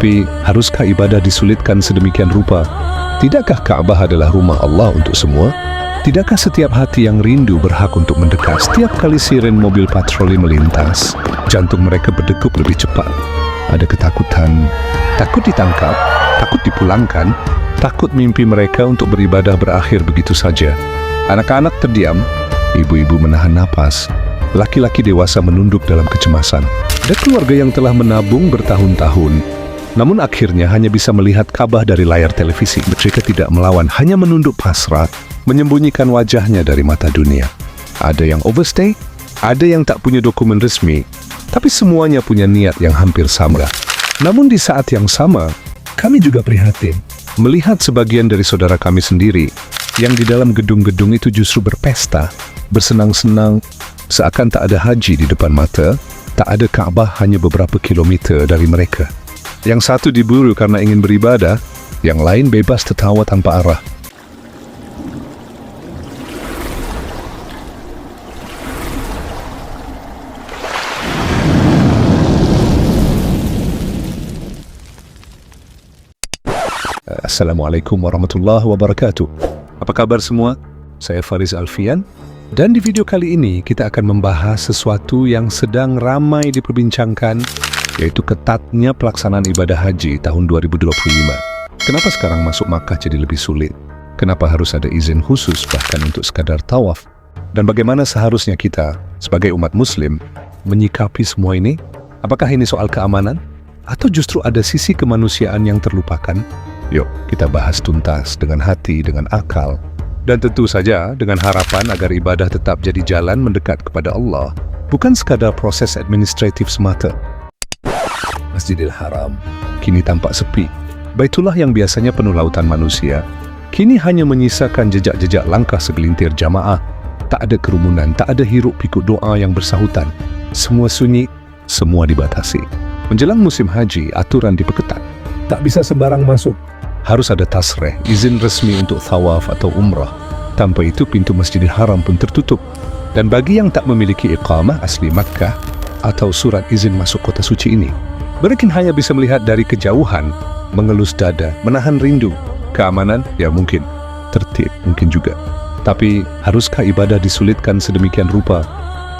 Tapi, haruskah ibadah disulitkan sedemikian rupa? Tidakkah Ka'bah adalah rumah Allah untuk semua? Tidakkah setiap hati yang rindu berhak untuk mendekat? Setiap kali siren mobil patroli melintas, jantung mereka berdegup lebih cepat. Ada ketakutan, takut ditangkap, takut dipulangkan, takut mimpi mereka untuk beribadah berakhir begitu saja. Anak-anak terdiam, ibu-ibu menahan napas, laki-laki dewasa menunduk dalam kecemasan. Ada keluarga yang telah menabung bertahun-tahun, namun akhirnya hanya bisa melihat Ka'bah dari layar televisi. Mereka tidak melawan, hanya menunduk pasrah, menyembunyikan wajahnya dari mata dunia. Ada yang overstay, ada yang tak punya dokumen resmi, tapi semuanya punya niat yang hampir sama. Namun di saat yang sama, kami juga prihatin melihat sebagian dari saudara kami sendiri yang di dalam gedung-gedung itu justru berpesta, bersenang-senang, seakan tak ada haji di depan mata, tak ada Ka'bah hanya beberapa kilometer dari mereka. Yang satu diburu karena ingin beribadah, yang lain bebas tertawa tanpa arah. Assalamualaikum warahmatullahi wabarakatuh. Apa kabar semua? Saya Faris Alfian, dan di video kali ini kita akan membahas sesuatu yang sedang ramai diperbincangkan, yaitu ketatnya pelaksanaan ibadah haji tahun 2025. Kenapa sekarang masuk Makkah jadi lebih sulit? Kenapa harus ada izin khusus bahkan untuk sekadar tawaf? Dan bagaimana seharusnya kita sebagai umat muslim menyikapi semua ini? Apakah ini soal keamanan? Atau justru ada sisi kemanusiaan yang terlupakan? Yuk, kita bahas tuntas dengan hati, dengan akal, dan tentu saja dengan harapan agar ibadah tetap jadi jalan mendekat kepada Allah, bukan sekadar proses administratif semata. Masjidil Haram kini tampak sepi. Baitullah yang biasanya penuh lautan manusia, kini hanya menyisakan jejak-jejak langkah segelintir jamaah. Tak ada kerumunan, tak ada hiruk-pikuk doa yang bersahutan. Semua sunyi, semua dibatasi. Menjelang musim haji, aturan diperketat. Tak bisa sembarang masuk. Harus ada tasreh, izin resmi untuk tawaf atau umrah. Tanpa itu pintu Masjidil Haram pun tertutup. Dan bagi yang tak memiliki iqamah asli Makkah atau surat izin masuk kota suci ini, mereka hanya bisa melihat dari kejauhan, mengelus dada, menahan rindu. Keamanan? Ya mungkin. Tertib? Mungkin juga. Tapi haruskah ibadah disulitkan sedemikian rupa?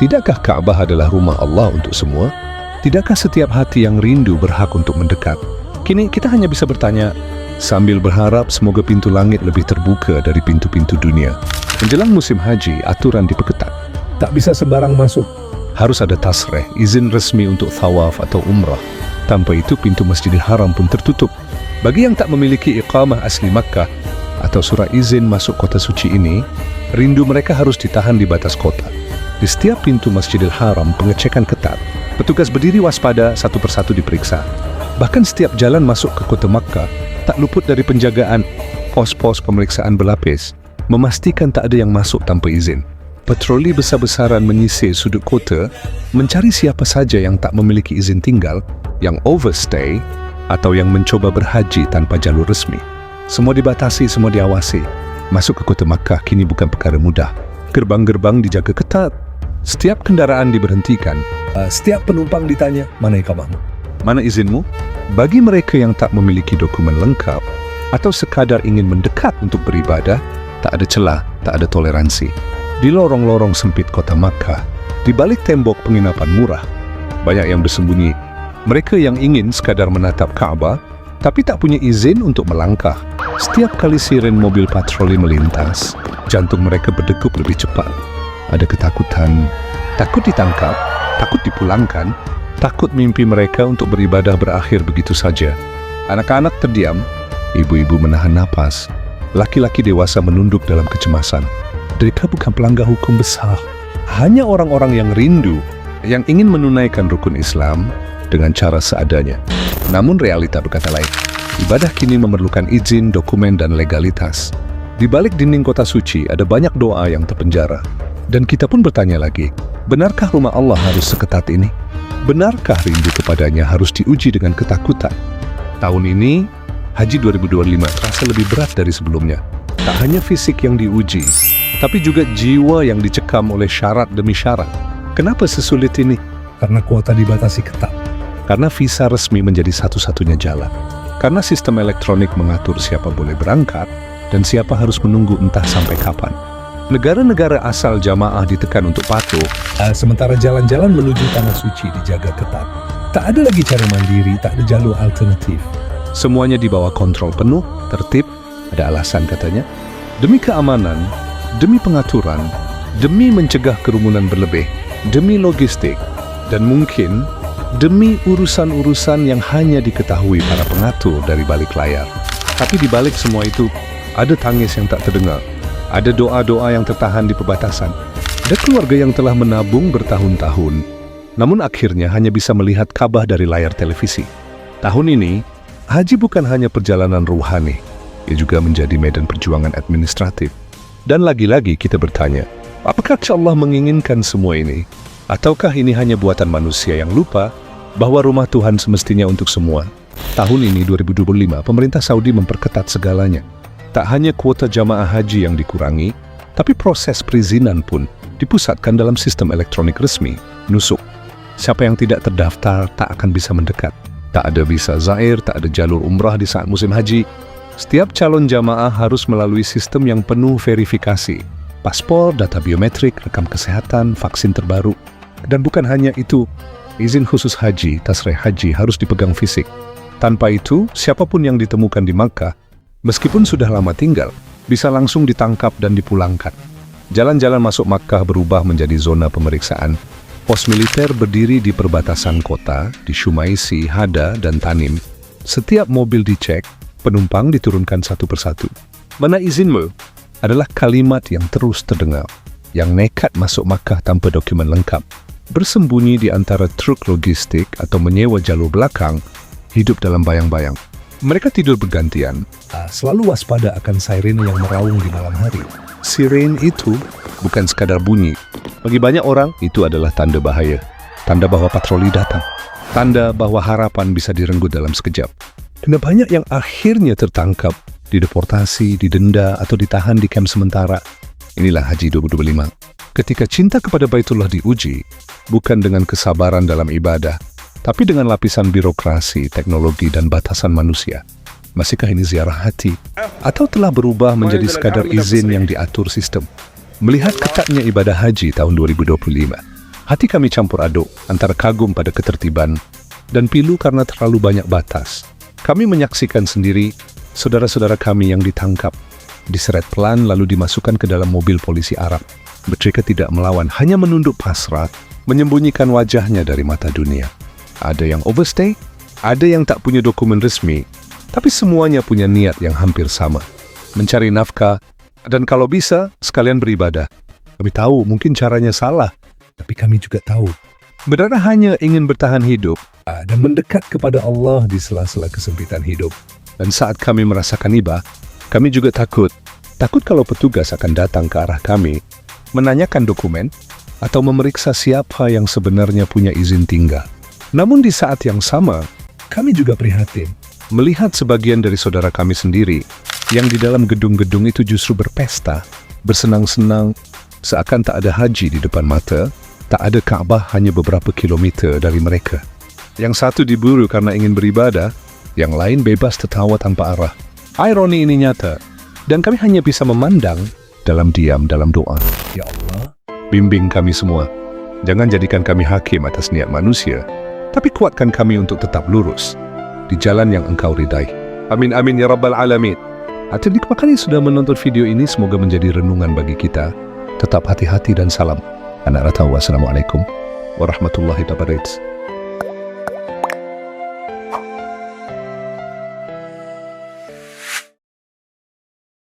Tidakkah Ka'bah adalah rumah Allah untuk semua? Tidakkah setiap hati yang rindu berhak untuk mendekat? Kini kita hanya bisa bertanya, sambil berharap semoga pintu langit lebih terbuka dari pintu-pintu dunia. Menjelang musim haji, aturan diperketat. Tak bisa sembarang masuk. Harus ada tasreh, izin resmi untuk tawaf atau umrah. Tanpa itu pintu Masjidil Haram pun tertutup. Bagi yang tak memiliki iqamah asli Makkah atau surat izin masuk kota suci ini, rindu mereka harus ditahan di batas kota. Di setiap pintu Masjidil Haram pengecekan ketat. Petugas berdiri waspada, satu persatu diperiksa. Bahkan setiap jalan masuk ke kota Makkah tak luput dari penjagaan. Pos-pos pemeriksaan berlapis, memastikan tak ada yang masuk tanpa izin. Patroli besar-besaran menyisir sudut kota, mencari siapa saja yang tak memiliki izin tinggal, yang overstay, atau yang mencoba berhaji tanpa jalur resmi. Semua dibatasi, semua diawasi. Masuk ke kota Makkah kini bukan perkara mudah. Gerbang-gerbang dijaga ketat. Setiap kendaraan diberhentikan. Setiap penumpang ditanya, mana iqamahmu? Mana izinmu? Bagi mereka yang tak memiliki dokumen lengkap atau sekadar ingin mendekat untuk beribadah, tak ada celah, tak ada toleransi. Di lorong-lorong sempit kota Makkah, di balik tembok penginapan murah, banyak yang bersembunyi. Mereka yang ingin sekadar menatap Ka'bah, tapi tak punya izin untuk melangkah. Setiap kali siren mobil patroli melintas, jantung mereka berdegup lebih cepat. Ada ketakutan, takut ditangkap, takut dipulangkan, takut mimpi mereka untuk beribadah berakhir begitu saja. Anak-anak terdiam, ibu-ibu menahan napas, laki-laki dewasa menunduk dalam kecemasan. Mereka bukan pelanggar hukum besar, hanya orang-orang yang rindu, yang ingin menunaikan rukun Islam dengan cara seadanya. Namun realita berkata lain. Ibadah kini memerlukan izin, dokumen, dan legalitas. Di balik dinding kota suci ada banyak doa yang terpenjara. Dan kita pun bertanya lagi, benarkah rumah Allah harus seketat ini? Benarkah rindu kepadanya harus diuji dengan ketakutan? Tahun ini, Haji 2025 terasa lebih berat dari sebelumnya. Tak hanya fisik yang diuji, tapi juga jiwa yang dicekam oleh syarat demi syarat. Kenapa sesulit ini? Karena kuota dibatasi ketat. Karena visa resmi menjadi satu-satunya jalan. Karena sistem elektronik mengatur siapa boleh berangkat dan siapa harus menunggu entah sampai kapan. Negara-negara asal jamaah ditekan untuk patuh, sementara jalan-jalan menuju tanah suci dijaga ketat. Tak ada lagi cara mandiri, tak ada jalur alternatif. Semuanya di bawah kontrol penuh, tertib, ada alasan katanya. Demi keamanan, demi pengaturan, demi mencegah kerumunan berlebih, demi logistik, dan mungkin demi urusan-urusan yang hanya diketahui para pengatur dari balik layar. Tapi di balik semua itu, ada tangis yang tak terdengar, ada doa-doa yang tertahan di perbatasan, ada keluarga yang telah menabung bertahun-tahun, namun akhirnya hanya bisa melihat kabah dari layar televisi. Tahun ini, haji bukan hanya perjalanan ruhani, ia juga menjadi medan perjuangan administratif. Dan lagi-lagi kita bertanya, apakah Allah menginginkan semua ini? Ataukah ini hanya buatan manusia yang lupa bahwa rumah Tuhan semestinya untuk semua? Tahun ini 2025, pemerintah Saudi memperketat segalanya. Tak hanya kuota jamaah haji yang dikurangi, tapi proses perizinan pun dipusatkan dalam sistem elektronik resmi, nusuk. Siapa yang tidak terdaftar tak akan bisa mendekat. Tak ada visa zair, tak ada jalur umrah di saat musim haji. Setiap calon jamaah harus melalui sistem yang penuh verifikasi. Paspor, data biometrik, rekam kesehatan, vaksin terbaru. Dan bukan hanya itu, izin khusus haji, tasrih haji harus dipegang fisik. Tanpa itu, siapapun yang ditemukan di Makkah, meskipun sudah lama tinggal, bisa langsung ditangkap dan dipulangkan. Jalan-jalan masuk Makkah berubah menjadi zona pemeriksaan. Pos militer berdiri di perbatasan kota, di Shumaisi, Hada, dan Tanim. Setiap mobil dicek, penumpang diturunkan satu persatu. Mana izinmu? Adalah kalimat yang terus terdengar. Yang nekat masuk Makkah tanpa dokumen lengkap, bersembunyi di antara truk logistik atau menyewa jalur belakang, hidup dalam bayang-bayang. Mereka tidur bergantian, selalu waspada akan sirene yang meraung di malam hari. Sirene itu bukan sekadar bunyi. Bagi banyak orang, itu adalah tanda bahaya. Tanda bahwa patroli datang. Tanda bahwa harapan bisa direnggut dalam sekejap. Dan banyak yang akhirnya tertangkap, dideportasi, didenda, atau ditahan di kamp sementara. Inilah Haji 2025. Ketika cinta kepada Baitullah diuji, bukan dengan kesabaran dalam ibadah, tapi dengan lapisan birokrasi, teknologi, dan batasan manusia. Masihkah ini ziarah hati? Atau telah berubah menjadi sekadar izin yang diatur sistem? Melihat ketatnya ibadah haji tahun 2025, hati kami campur aduk antara kagum pada ketertiban dan pilu karena terlalu banyak batas. Kami menyaksikan sendiri saudara-saudara kami yang ditangkap, diseret pelan lalu dimasukkan ke dalam mobil polisi Arab. Mereka tidak melawan, hanya menunduk pasrah, menyembunyikan wajahnya dari mata dunia. Ada yang overstay, ada yang tak punya dokumen resmi, tapi semuanya punya niat yang hampir sama. Mencari nafkah, dan kalau bisa, sekalian beribadah. Kami tahu mungkin caranya salah, tapi kami juga tahu benar hanya ingin bertahan hidup dan mendekat kepada Allah di sela-sela kesempitan hidup. Dan saat kami merasakan iba, kami juga takut. Takut kalau petugas akan datang ke arah kami, menanyakan dokumen, atau memeriksa siapa yang sebenarnya punya izin tinggal. Namun di saat yang sama, kami juga prihatin melihat sebagian dari saudara kami sendiri yang di dalam gedung-gedung itu justru berpesta, bersenang-senang, seakan tak ada haji di depan mata, tak ada Ka'bah hanya beberapa kilometer dari mereka. Yang satu diburu karena ingin beribadah, yang lain bebas tertawa tanpa arah. Ironi ini nyata, dan kami hanya bisa memandang dalam diam dalam doa. Ya Allah, bimbing kami semua. Jangan jadikan kami hakim atas niat manusia, tapi kuatkan kami untuk tetap lurus di jalan yang Engkau ridai. Amin amin ya rabbal alamin. Terima kasih sudah menonton video ini, semoga menjadi renungan bagi kita. Tetap hati-hati dan salam. Anak Ratau, wassalamualaikum warahmatullahi wabarakatuh.